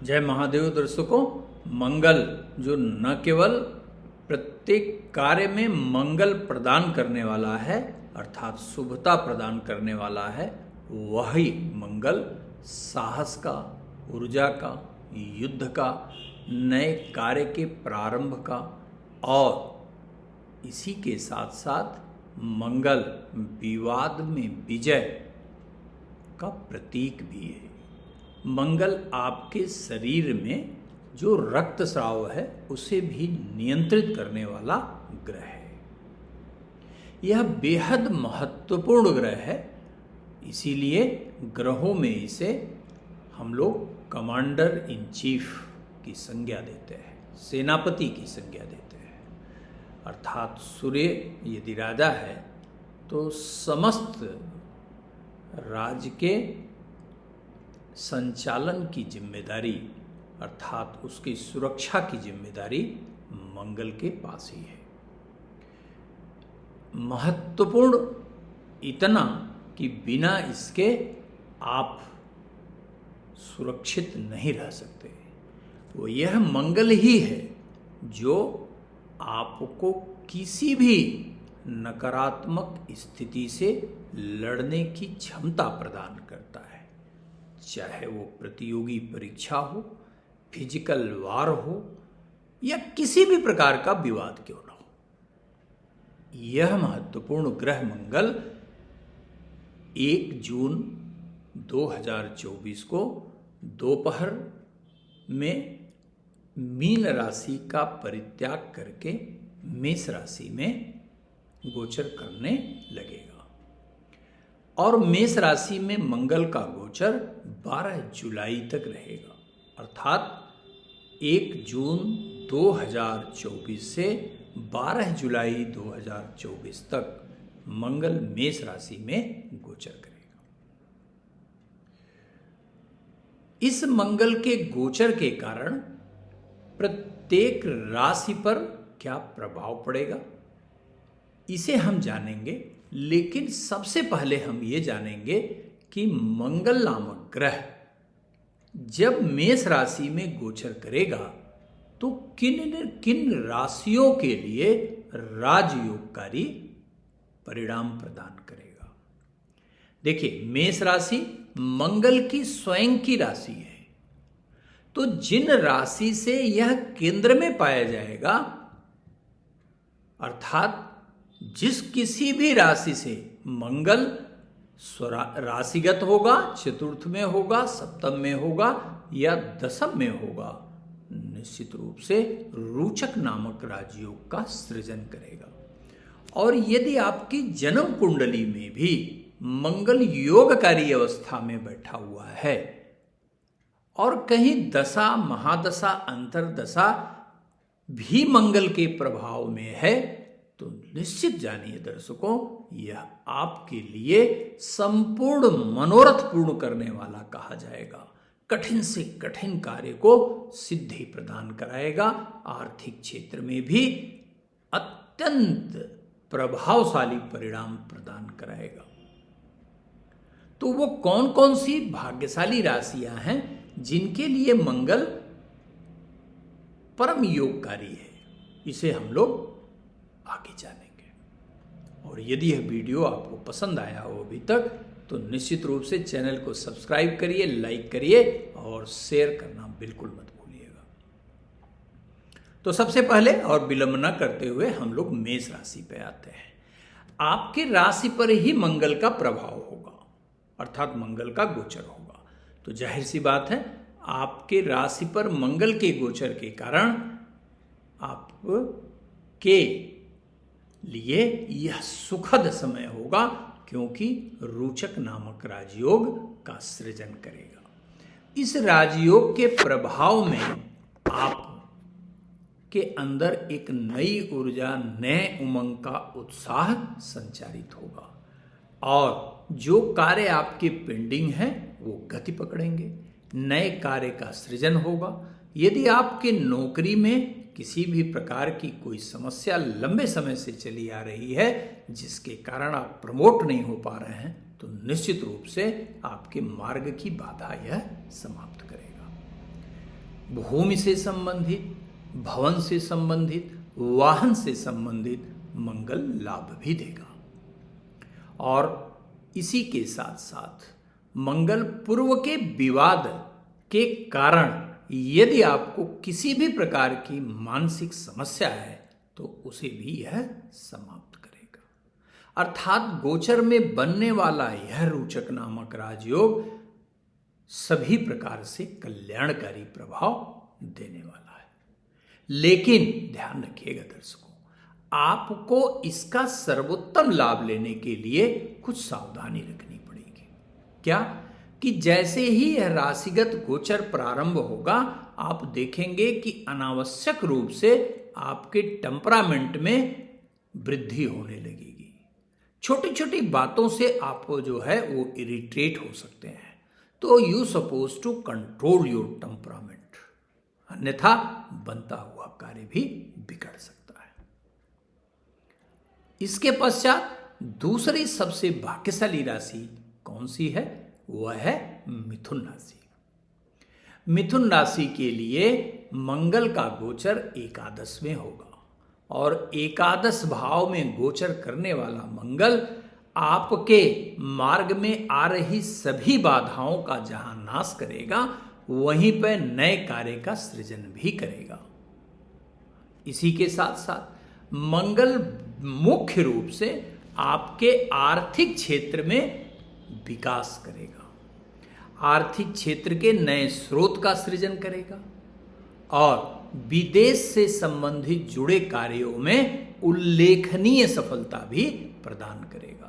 जय महादेव दर्शकों। मंगल जो न केवल प्रत्येक कार्य में मंगल प्रदान करने वाला है अर्थात शुभता प्रदान करने वाला है, वही मंगल साहस का, ऊर्जा का, युद्ध का, नए कार्य के प्रारंभ का और इसी के साथ साथ मंगल विवाद में विजय का प्रतीक भी है। मंगल आपके शरीर में जो रक्तस्राव है उसे भी नियंत्रित करने वाला ग्रह है। यह बेहद महत्वपूर्ण ग्रह है, इसीलिए ग्रहों में इसे हम लोग कमांडर इन चीफ की संज्ञा देते हैं, सेनापति की संज्ञा देते हैं। अर्थात सूर्य यदि राजा है तो समस्त राज्य के संचालन की जिम्मेदारी अर्थात उसकी सुरक्षा की जिम्मेदारी मंगल के पास ही है। महत्वपूर्ण इतना कि बिना इसके आप सुरक्षित नहीं रह सकते। वो यह मंगल ही है जो आपको किसी भी नकारात्मक स्थिति से लड़ने की क्षमता प्रदान करता है, चाहे वो प्रतियोगी परीक्षा हो, फिजिकल वार हो या किसी भी प्रकार का विवाद क्यों न हो। यह महत्वपूर्ण ग्रह मंगल 1 जून 2024 को दोपहर में मीन राशि का परित्याग करके मेष राशि में गोचर करने लगेगा और मेष राशि में मंगल का गोचर 12 जुलाई तक रहेगा। अर्थात 1 जून 2024 से 12 जुलाई 2024 तक मंगल मेष राशि में गोचर करेगा। इस मंगल के गोचर के कारण प्रत्येक राशि पर क्या प्रभाव पड़ेगा इसे हम जानेंगे, लेकिन सबसे पहले हम ये जानेंगे कि मंगल नामक ग्रह जब मेष राशि में गोचर करेगा तो किन किन राशियों के लिए राजयोगकारी परिणाम प्रदान करेगा। देखिए, मेष राशि मंगल की स्वयं की राशि है, तो जिन राशि से यह केंद्र में पाया जाएगा अर्थात जिस किसी भी राशि से मंगल राशिगत होगा, चतुर्थ में होगा, सप्तम में होगा या दशम में होगा, निश्चित रूप से रोचक नामक राजयोग का सृजन करेगा। और यदि आपकी जन्म कुंडली में भी मंगल योगकारी अवस्था में बैठा हुआ है और कहीं दशा, महादशा, अंतरदशा भी मंगल के प्रभाव में है, तो निश्चित जानिए दर्शकों, यह आपके लिए संपूर्ण मनोरथ पूर्ण करने वाला कहा जाएगा। कठिन से कठिन कार्य को सिद्धि प्रदान कराएगा। आर्थिक क्षेत्र में भी अत्यंत प्रभावशाली परिणाम प्रदान कराएगा। तो वो कौन कौन सी भाग्यशाली राशियां हैं जिनके लिए मंगल परम योगकारी है, इसे हम लोग आगे जानेंगे। और यदि यह वीडियो आपको पसंद आया हो अभी तक तो निश्चित रूप से चैनल को सब्सक्राइब करिए, लाइक करिए और शेयर करना बिल्कुल मत भूलिएगा। तो सबसे पहले और विलंब न करते हुए हम लोग मेष राशि पे आते हैं। आपकी राशि पर ही मंगल का प्रभाव होगा अर्थात मंगल का गोचर होगा, तो जाहिर सी बात है आपके राशि पर मंगल के गोचर के कारण आपके लिए यह सुखद समय होगा, क्योंकि रोचक नामक राजयोग का सृजन करेगा। इस राजयोग के प्रभाव में आप के अंदर एक नई ऊर्जा, नए उमंग का उत्साह संचारित होगा और जो कार्य आपके पेंडिंग हैं वो गति पकड़ेंगे, नए कार्य का सृजन होगा। यदि आपके नौकरी में किसी भी प्रकार की कोई समस्या लंबे समय से चली आ रही है जिसके कारण आप प्रमोट नहीं हो पा रहे हैं, तो निश्चित रूप से आपके मार्ग की बाधा यह समाप्त करेगा। भूमि से संबंधित, भवन से संबंधित, वाहन से संबंधित मंगल लाभ भी देगा। और इसी के साथ साथ मंगल पूर्व के विवाद के कारण यदि आपको किसी भी प्रकार की मानसिक समस्या है तो उसे भी यह समाप्त करेगा। अर्थात गोचर में बनने वाला यह रोचक नामक राजयोग सभी प्रकार से कल्याणकारी प्रभाव देने वाला है। लेकिन ध्यान रखिएगा दर्शकों, आपको इसका सर्वोत्तम लाभ लेने के लिए कुछ सावधानी रखनी पड़ेगी। क्या? कि जैसे ही यह राशिगत गोचर प्रारंभ होगा, आप देखेंगे कि अनावश्यक रूप से आपके टेम्परामेंट में वृद्धि होने लगेगी। छोटी छोटी बातों से आपको जो है वो इरिटेट हो सकते हैं। तो you suppose to control your temperament, अन्यथा बनता हुआ कार्य भी बिगड़ सकता है। इसके पश्चात दूसरी सबसे भाग्यशाली राशि कौन सी है? वह है मिथुन राशि। मिथुन राशि के लिए मंगल का गोचर एकादश में होगा और एकादश भाव में गोचर करने वाला मंगल आपके मार्ग में आ रही सभी बाधाओं का जहां नाश करेगा, वहीं पर नए कार्य का सृजन भी करेगा। इसी के साथ साथ मंगल मुख्य रूप से आपके आर्थिक क्षेत्र में विकास करेगा, आर्थिक क्षेत्र के नए स्रोत का सृजन करेगा और विदेश से संबंधित जुड़े कार्यों में उल्लेखनीय सफलता भी प्रदान करेगा।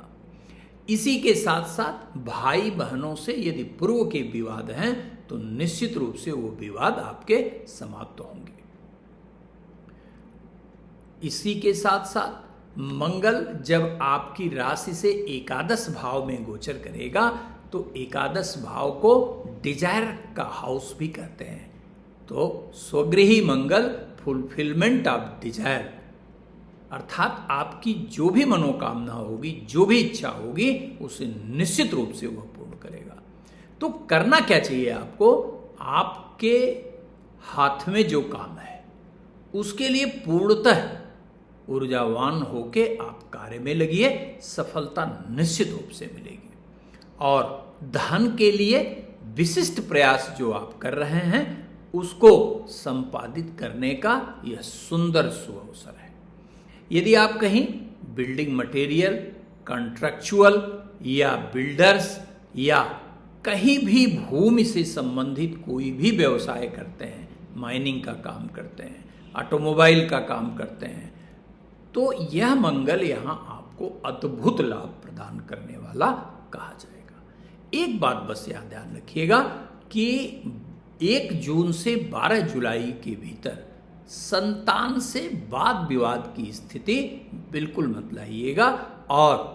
इसी के साथ साथ भाई बहनों से यदि पूर्व के विवाद हैं तो निश्चित रूप से वो विवाद आपके समाप्त होंगे। इसी के साथ साथ मंगल जब आपकी राशि से एकादश भाव में गोचर करेगा तो एकादश भाव को डिजायर का हाउस भी कहते हैं। तो स्वगृही मंगल फुलफिलमेंट ऑफ डिजायर, अर्थात आपकी जो भी मनोकामना होगी, जो भी इच्छा होगी, उसे निश्चित रूप से वह पूर्ण करेगा। तो करना क्या चाहिए आपको? आपके हाथ में जो काम है उसके लिए पूर्णतः ऊर्जावान होके आप कार्य में लगिए, सफलता निश्चित रूप से मिलेगी। और धन के लिए विशिष्ट प्रयास जो आप कर रहे हैं उसको संपादित करने का यह सुंदर सुअवसर है। यदि आप कहीं बिल्डिंग मटेरियल, कॉन्ट्रैक्चुअल या बिल्डर्स या कहीं भी भूमि से संबंधित कोई भी व्यवसाय करते हैं, माइनिंग का काम करते हैं, ऑटोमोबाइल का काम करते हैं, तो यह मंगल यहाँ आपको अद्भुत लाभ प्रदान करने वाला कहा जाएगा। एक बात बस यहाँ ध्यान रखिएगा कि 1 जून से 12 जुलाई के भीतर संतान से वाद विवाद की स्थिति बिल्कुल मत लाइएगा और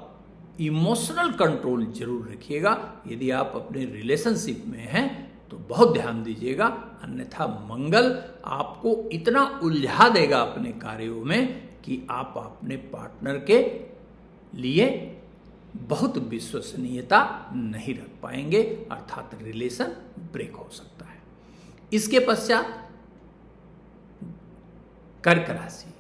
इमोशनल कंट्रोल जरूर रखिएगा। यदि आप अपने रिलेशनशिप में हैं तो बहुत ध्यान दीजिएगा, अन्यथा मंगल आपको इतना उलझा देगा अपने कार्यों में कि आप अपने पार्टनर के लिए बहुत विश्वसनीयता नहीं रख पाएंगे, अर्थात रिलेशन ब्रेक हो सकता है। इसके पश्चात कर्क राशि।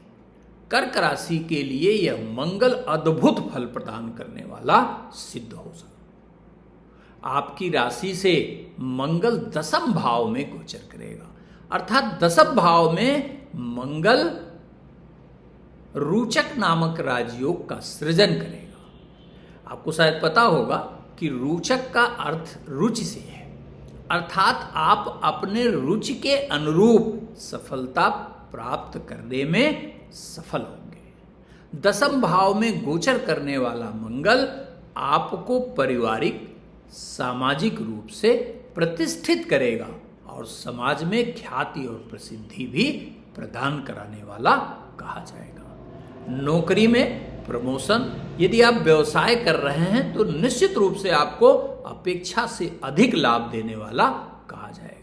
कर्क राशि के लिए यह मंगल अद्भुत फल प्रदान करने वाला सिद्ध हो सकता। आपकी राशि से मंगल 10वें भाव में गोचर करेगा, अर्थात 10वें भाव में मंगल रोचक नामक राजयोग का सृजन करेगा। आपको शायद पता होगा कि रोचक का अर्थ रुचि से है, अर्थात आप अपने रुचि के अनुरूप सफलता प्राप्त करने में सफल होंगे। 10वें भाव में गोचर करने वाला मंगल आपको पारिवारिक, सामाजिक रूप से प्रतिष्ठित करेगा और समाज में ख्याति और प्रसिद्धि भी प्रदान कराने वाला कहा जाएगा। नौकरी में प्रमोशन, यदि आप व्यवसाय कर रहे हैं तो निश्चित रूप से आपको अपेक्षा से अधिक लाभ देने वाला कहा जाएगा।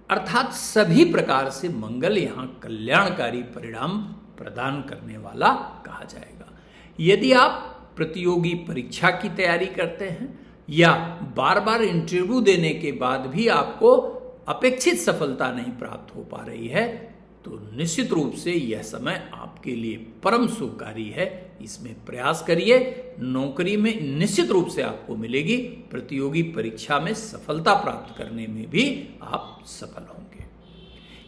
अर्थात सभी प्रकार से मंगल यहाँ कल्याणकारी परिणाम प्रदान करने वाला कहा जाएगा। यदि आप प्रतियोगी परीक्षा की तैयारी करते हैं या बार बार इंटरव्यू देने के बाद भी आपको अपेक्षित सफलता नहीं प्राप्त हो पा रही है, तो निश्चित रूप से यह समय आपके लिए परम सुखकारी है। इसमें प्रयास करिए, नौकरी में निश्चित रूप से आपको मिलेगी। प्रतियोगी परीक्षा में सफलता प्राप्त करने में भी आप सफल होंगे।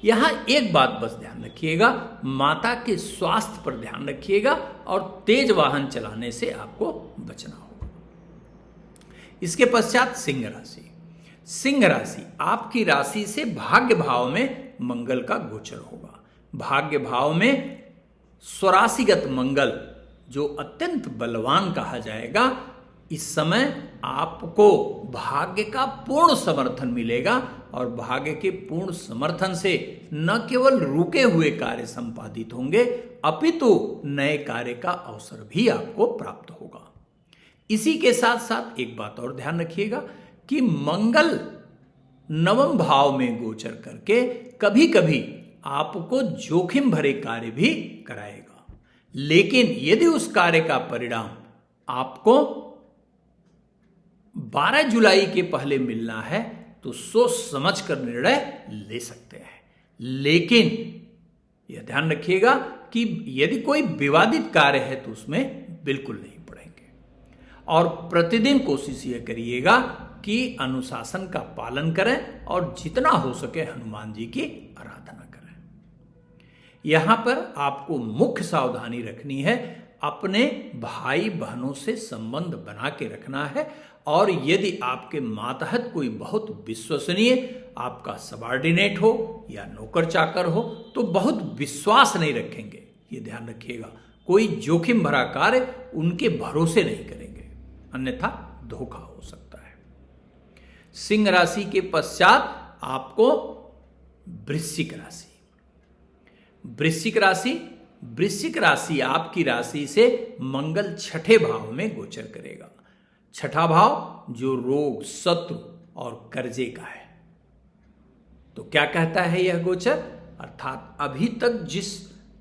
यहाँ एक बात बस ध्यान रखिएगा, माता के स्वास्थ्य पर ध्यान रखिएगा और तेज वाहन चलाने से आपको बचना होगा। इसके पश्चात सिंह राशि। सिंह राशि आपकी राशि से भाग्य भाव में मंगल का गोचर होगा। भाग्य भाव में स्वराशिगत मंगल, जो अत्यंत बलवान कहा जाएगा, इस समय आपको भाग्य का पूर्ण समर्थन मिलेगा और भाग्य के पूर्ण समर्थन से न केवल रुके हुए कार्य संपादित होंगे, अपितु नए कार्य का अवसर भी आपको प्राप्त होगा। इसी के साथ साथ एक बात और ध्यान रखिएगा कि मंगल नवम भाव में गोचर करके कभी कभी आपको जोखिम भरे कार्य भी कराएगा, लेकिन यदि उस कार्य का परिणाम आपको 12 जुलाई के पहले मिलना है तो सोच समझ कर निर्णय ले सकते हैं। लेकिन यह ध्यान रखिएगा कि यदि कोई विवादित कार्य है तो उसमें बिल्कुल नहीं पड़ेंगे। और प्रतिदिन कोशिश यह करिएगा कि अनुशासन का पालन करें और जितना हो सके हनुमान जी की आराधना करें। यहां पर आपको मुख्य सावधानी रखनी है, अपने भाई बहनों से संबंध बना के रखना है। और यदि आपके मातहत कोई बहुत विश्वसनीय आपका सबॉर्डिनेट हो या नौकर चाकर हो तो बहुत विश्वास नहीं रखेंगे, ये ध्यान रखिएगा। कोई जोखिम भरा कार्य उनके भरोसे नहीं करेंगे, अन्यथा धोखा हो सकता है। सिंह राशि के पश्चात आपको वृश्चिक राशि। वृश्चिक राशि आपकी राशि से मंगल छठे भाव में गोचर करेगा। छठा भाव जो रोग, शत्रु और कर्जे का है। तो क्या कहता है यह गोचर? अर्थात अभी तक जिस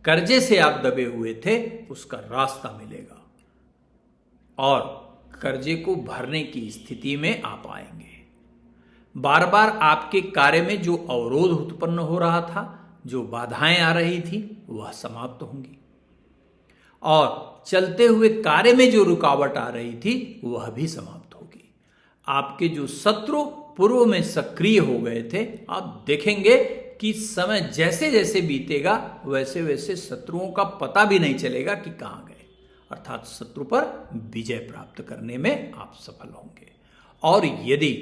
कर्जे से आप दबे हुए थे उसका रास्ता मिलेगा और कर्जे को भरने की स्थिति में आप आएंगे। बार बार आपके कार्य में जो अवरोध उत्पन्न हो रहा था, जो बाधाएं आ रही थी, वह समाप्त होंगी और चलते हुए कार्य में जो रुकावट आ रही थी वह भी समाप्त होगी। आपके जो शत्रु पूर्व में सक्रिय हो गए थे, आप देखेंगे कि समय जैसे जैसे बीतेगा वैसे वैसे शत्रुओं का पता भी नहीं चलेगा कि कहाँ गए। अर्थात शत्रु पर विजय प्राप्त करने में आप सफल होंगे। और यदि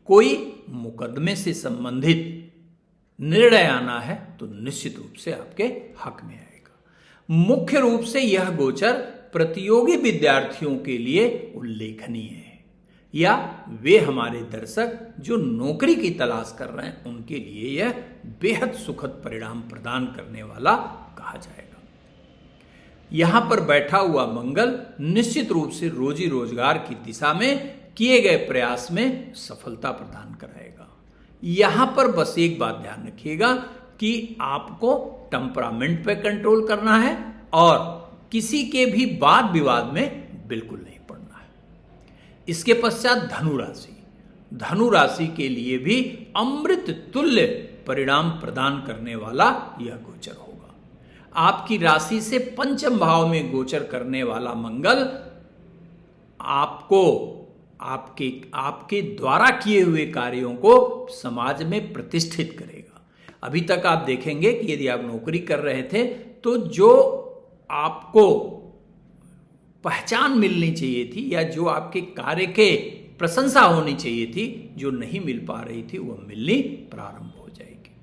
कोई मुकदमे से संबंधित निर्णय आना है तो निश्चित रूप से आपके हक में आएगा। मुख्य रूप से यह गोचर प्रतियोगी विद्यार्थियों के लिए उल्लेखनीय है, या वे हमारे दर्शक जो नौकरी की तलाश कर रहे हैं उनके लिए यह बेहद सुखद परिणाम प्रदान करने वाला कहा जाएगा। यहां पर बैठा हुआ मंगल निश्चित रूप से रोजी रोजगार की दिशा में किए गए प्रयास में सफलता प्रदान कराएगा। यहां पर बस एक बात ध्यान रखिएगा कि आपको टेम्परामेंट पे कंट्रोल करना है और किसी के भी वाद विवाद में बिल्कुल नहीं पड़ना है। इसके पश्चात धनु राशि के लिए भी अमृत तुल्य परिणाम प्रदान करने वाला यह गोचर होगा। आपकी राशि से पंचम भाव में गोचर करने वाला मंगल आपको आपके द्वारा किए हुए कार्यों को समाज में प्रतिष्ठित करेगा। अभी तक आप देखेंगे कि यदि आप नौकरी कर रहे थे तो जो आपको पहचान मिलनी चाहिए थी या जो आपके कार्य के प्रशंसा होनी चाहिए थी, जो नहीं मिल पा रही थी, वह मिलनी प्रारंभ हो जाएगी।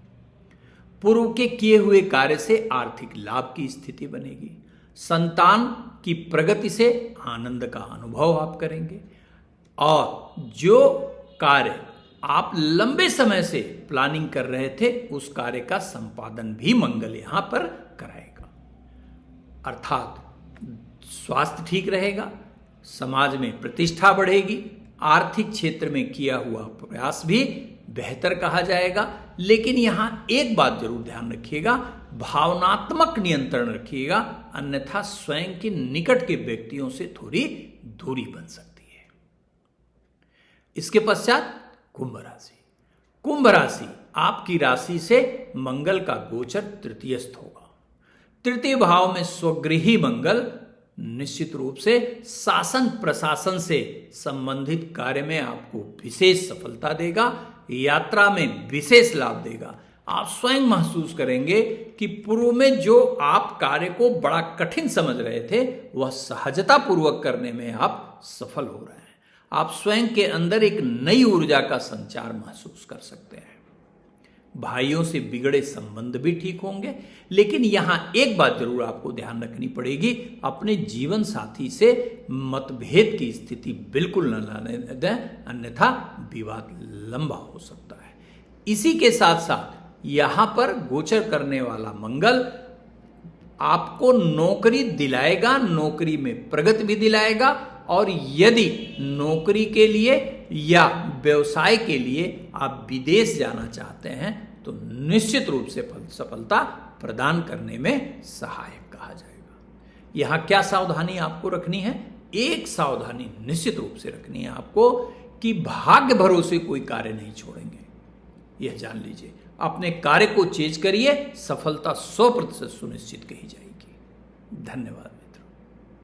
पूर्व के किए हुए कार्य से आर्थिक लाभ की स्थिति बनेगी। संतान की प्रगति से आनंद का अनुभव आप करेंगे और जो कार्य आप लंबे समय से प्लानिंग कर रहे थे उस कार्य का संपादन भी मंगल यहां पर कराएगा। अर्थात स्वास्थ्य ठीक रहेगा, समाज में प्रतिष्ठा बढ़ेगी, आर्थिक क्षेत्र में किया हुआ प्रयास भी बेहतर कहा जाएगा। लेकिन यहां एक बात जरूर ध्यान रखिएगा, भावनात्मक नियंत्रण रखिएगा, अन्यथा स्वयं के निकट के व्यक्तियों से थोड़ी दूरी बन सकती है। इसके पश्चात कुंभ राशि आपकी राशि से मंगल का गोचर तृतीयस्थ होगा। तृतीय भाव में स्वगृही मंगल निश्चित रूप से शासन प्रशासन से संबंधित कार्य में आपको विशेष सफलता देगा, यात्रा में विशेष लाभ देगा। आप स्वयं महसूस करेंगे कि पूर्व में जो आप कार्य को बड़ा कठिन समझ रहे थे वह सहजता पूर्वक करने में आप सफल हो रहे हैं। आप स्वयं के अंदर एक नई ऊर्जा का संचार महसूस कर सकते हैं। भाइयों से बिगड़े संबंध भी ठीक होंगे, लेकिन यहां एक बात जरूर आपको ध्यान रखनी पड़ेगी, अपने जीवन साथी से मतभेद की स्थिति बिल्कुल न लाने दें, अन्यथा विवाद लंबा हो सकता है। इसी के साथ साथ यहां पर गोचर करने वाला मंगल आपको नौकरी दिलाएगा, नौकरी में प्रगति भी दिलाएगा, और यदि नौकरी के लिए या व्यवसाय के लिए आप विदेश जाना चाहते हैं तो निश्चित रूप से सफलता प्रदान करने में सहायक कहा जाएगा। यहां क्या सावधानी आपको रखनी है? एक सावधानी निश्चित रूप से रखनी है आपको कि भाग्य भरोसे कोई कार्य नहीं छोड़ेंगे। यह जान लीजिए, अपने कार्य को चेज करिए, सफलता 100% सुनिश्चित कही जाएगी। धन्यवाद।